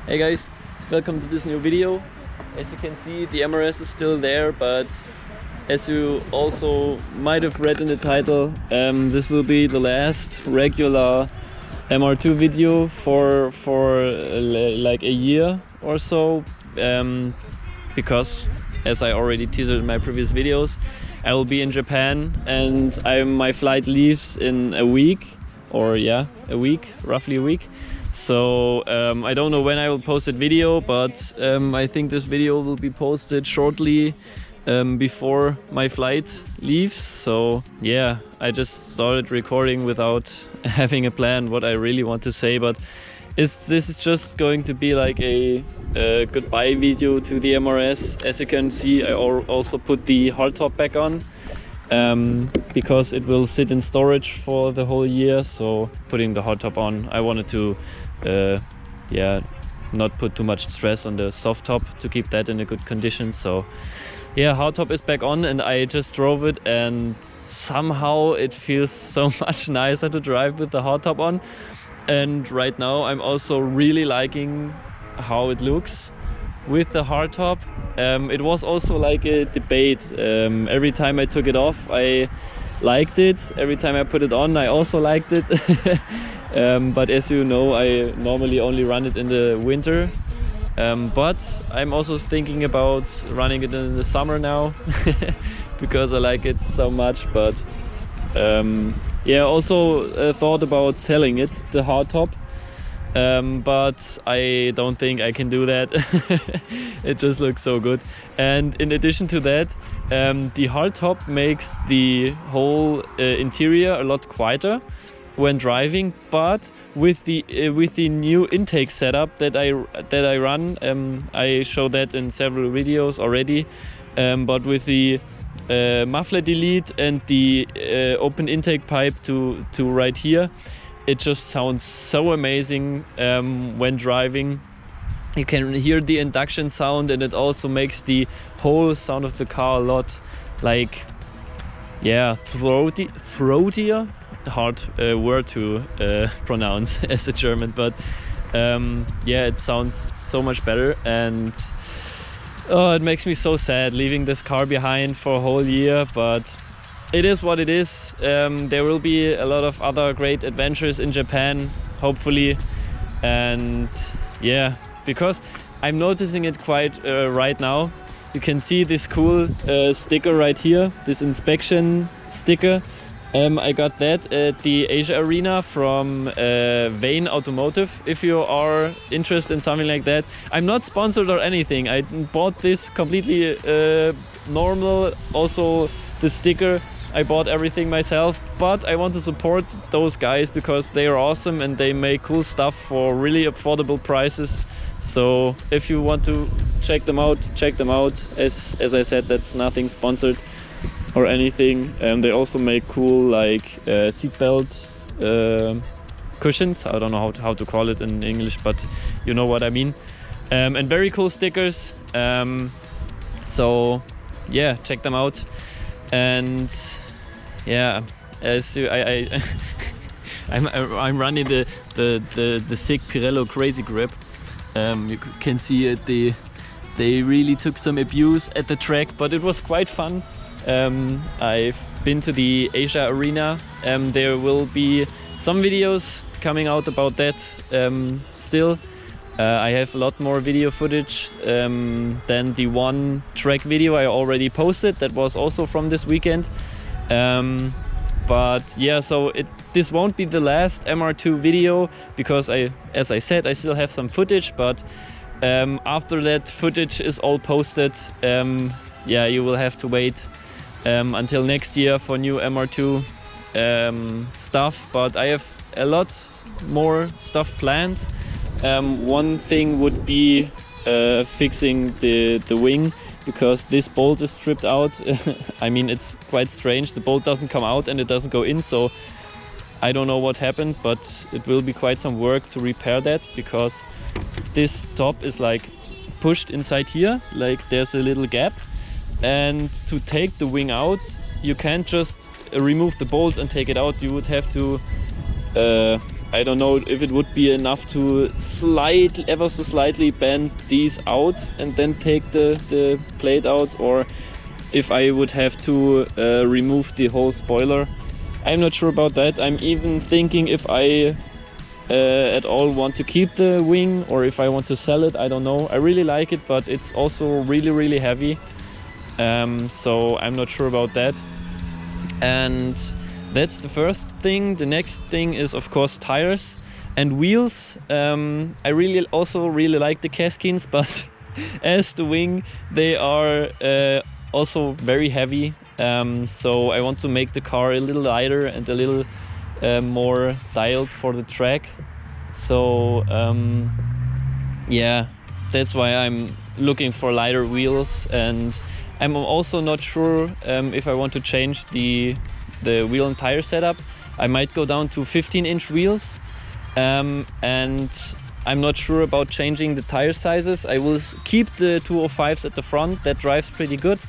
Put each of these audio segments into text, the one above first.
Hey guys, welcome to this new video. As you can see, the MRS is still there, but as you also might have read in the title, this will be the last regular MR2 video for like a year or so, because as I already teased in my previous videos, I will be in Japan and my flight leaves in a week, or yeah, roughly a week. So I don't know when I will post that video, but I think this video will be posted shortly before my flight leaves. So yeah, I just started recording without having a plan what I really want to say, but this is just going to be like a goodbye video to the MRS. As you can see, I also put the hardtop back on because it will sit in storage for the whole year. So putting the hardtop on, I wanted to not put too much stress on the soft top to keep that in a good condition. So yeah, hardtop is back on and I just drove it, and somehow it feels so much nicer to drive with the hardtop on. And right now I'm also really liking how it looks with the hardtop. It was also like a debate. Every time I took it off, I liked it. Every time I put it on, I also liked it. But as you know, I normally only run it in the winter. But I'm also thinking about running it in the summer now because I like it so much. But yeah, also thought about selling it, the hardtop. But I don't think I can do that. It just looks so good. And in addition to that, the hardtop makes the whole interior a lot quieter when driving. But with the new intake setup that I run, I show that in several videos already. But with the muffler delete and the open intake pipe to right here, it just sounds so amazing when driving. You can hear the induction sound, and it also makes the whole sound of the car a lot like, yeah, throatier. Hard word to pronounce as a German, but yeah, it sounds so much better. And oh, it makes me so sad leaving this car behind for a whole year, but it is what it is. There will be a lot of other great adventures in Japan, hopefully. And yeah, because I'm noticing it quite right now. You can see this cool sticker right here, this inspection sticker. I got that at the Asia Arena from Vane Automotive. If you are interested in something like that, I'm not sponsored or anything. I bought this completely normal. Also the sticker, I bought everything myself, but I want to support those guys because they are awesome and they make cool stuff for really affordable prices. So if you want to check them out, check them out. As I said, that's nothing sponsored or anything. They also make cool like seatbelt cushions. I don't know how to call it in English, but you know what I mean. And very cool stickers. So yeah, check them out. And yeah, as you, I'm running the sick Pirello Crazy Grip. You can see it. They really took some abuse at the track, but it was quite fun. I've been to the Asia Arena. There will be some videos coming out about that still. I have a lot more video footage than the one track video I already posted. That was also from this weekend. But yeah, so this won't be the last MR2 video because as I said, I still have some footage, but after that footage is all posted, yeah, you will have to wait until next year for new MR2 stuff. But I have a lot more stuff planned. One thing would be fixing the wing, because this bolt is stripped out. I mean, it's quite strange. The bolt doesn't come out and it doesn't go in, so I don't know what happened, but it will be quite some work to repair that, because this top is like pushed inside here, like there's a little gap. And to take the wing out, you can't just remove the bolts and take it out. You would have to I don't know if it would be enough to ever so slightly bend these out and then take the plate out, or if I would have to remove the whole spoiler. I'm not sure about that. I'm even thinking if I at all want to keep the wing or if I want to sell it. I don't know. I really like it, but it's also really heavy. So I'm not sure about that. And that's the first thing. The next thing is of course tires and wheels. I really like the Keskins, but as the wing they are also very heavy. So I want to make the car a little lighter and a little more dialed for the track. So yeah, that's why I'm looking for lighter wheels, and I'm also not sure if I want to change the wheel and tire setup. I might go down to 15-inch wheels, and I'm not sure about changing the tire sizes. I will keep the 205s at the front, that drives pretty good,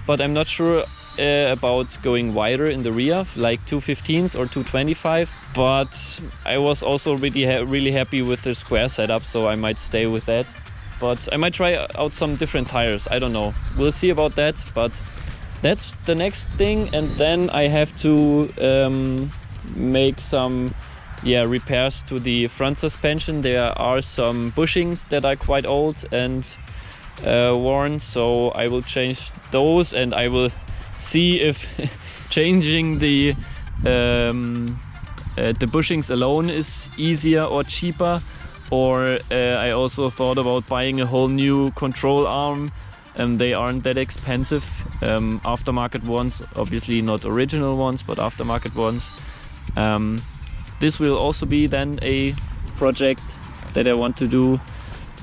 but I'm not sure about going wider in the rear, like 215s or 225. But I was also really happy with the square setup, so I might stay with that. But I might try out some different tires, I don't know. We'll see about that, but that's the next thing. And then I have to make some repairs to the front suspension. There are some bushings that are quite old and worn, so I will change those, and I will see if changing the bushings alone is easier or cheaper, or I also thought about buying a whole new control arm. They aren't that expensive, aftermarket ones, obviously not original ones, but aftermarket ones. This will also be then a project that I want to do.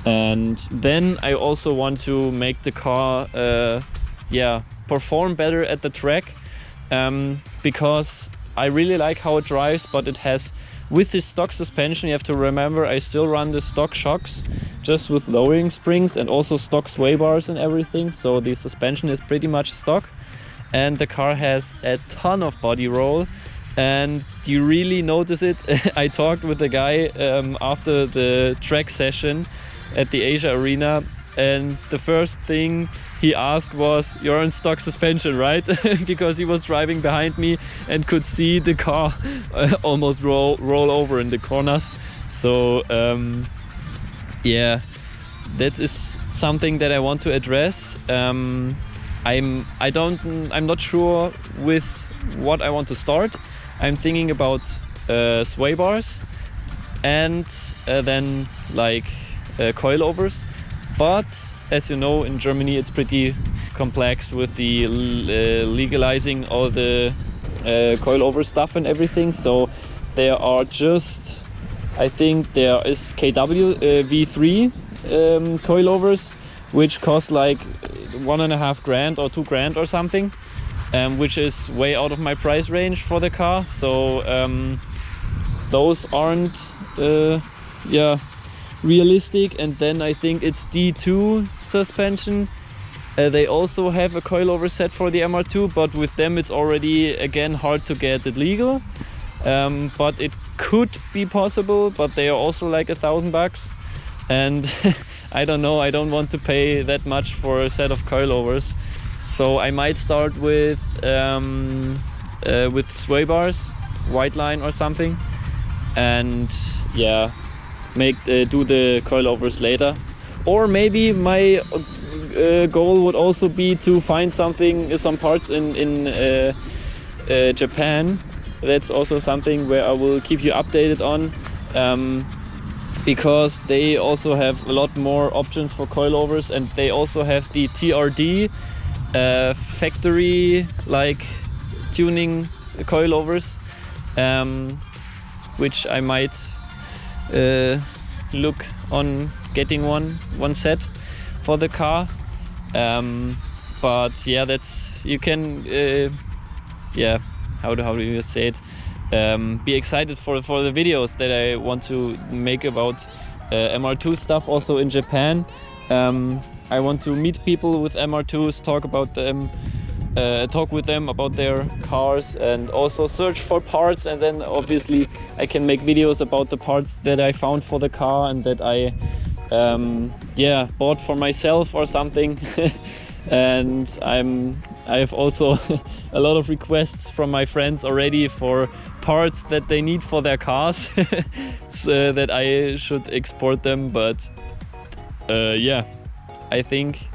And then I also want to make the car perform better at the track, because I really like how it drives, but it has, with this stock suspension, you have to remember I still run the stock shocks just with lowering springs and also stock sway bars and everything, so the suspension is pretty much stock, and the car has a ton of body roll, and you really notice it. I talked with a guy after the track session at the Asia Arena, and the first thing he asked was, "You're on stock suspension, right?" Because he was driving behind me and could see the car almost roll over in the corners. So yeah, that is something that I want to address. I'm not sure with what I want to start. I'm thinking about sway bars and then like coilovers, but as you know, in Germany it's pretty complex with the legalizing all the coilover stuff and everything. So there are just, I think there is KW V3 coilovers, which cost like 1.5 grand or 2 grand or something, which is way out of my price range for the car. So those aren't realistic. And then I think it's D2 suspension. They also have a coilover set for the MR2, but with them it's already again hard to get it legal. But it could be possible, but they are also like $1,000, and I don't know, I don't want to pay that much for a set of coilovers. So I might start with sway bars, white line or something, and do the coilovers later. Or maybe my goal would also be to find some parts in Japan. That's also something where I will keep you updated on, because they also have a lot more options for coilovers, and they also have the TRD factory like tuning coilovers, which I might look on getting one set for the car. But yeah, that's, you can how do you say it, be excited for the videos that I want to make about MR2 stuff also in Japan. I want to meet people with MR2s, talk about them, talk with them about their cars and also search for parts, and then obviously I can make videos about the parts that I found for the car and that I yeah, bought for myself or something. And I have also a lot of requests from my friends already for parts that they need for their cars, so that I should export them. But yeah, I think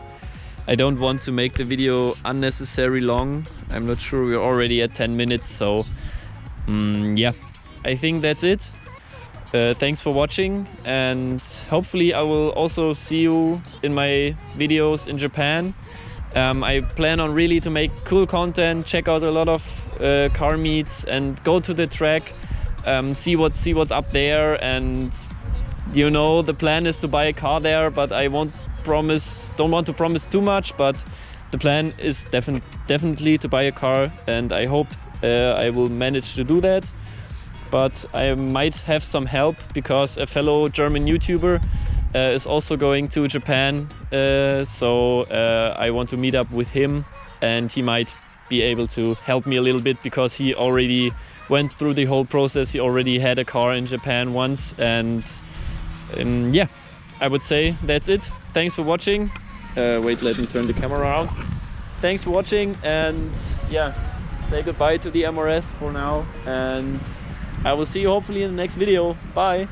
I don't want to make the video unnecessarily long. I'm not sure, we're already at 10 minutes, so yeah, I think that's it. Thanks for watching, and hopefully I will also see you in my videos in Japan. I plan on really to make cool content, check out a lot of car meets and go to the track, see what's up there. And you know, the plan is to buy a car there, but I don't want to promise too much, but the plan is definitely to buy a car, and I hope I will manage to do that. But I might have some help because a fellow German YouTuber is also going to Japan, so I want to meet up with him, and he might be able to help me a little bit because he already went through the whole process. He already had a car in Japan once, and yeah, I would say that's it. Thanks for watching. Wait, let me turn the camera around. Thanks for watching, and yeah, say goodbye to the MRS for now, and I will see you hopefully in the next video. Bye!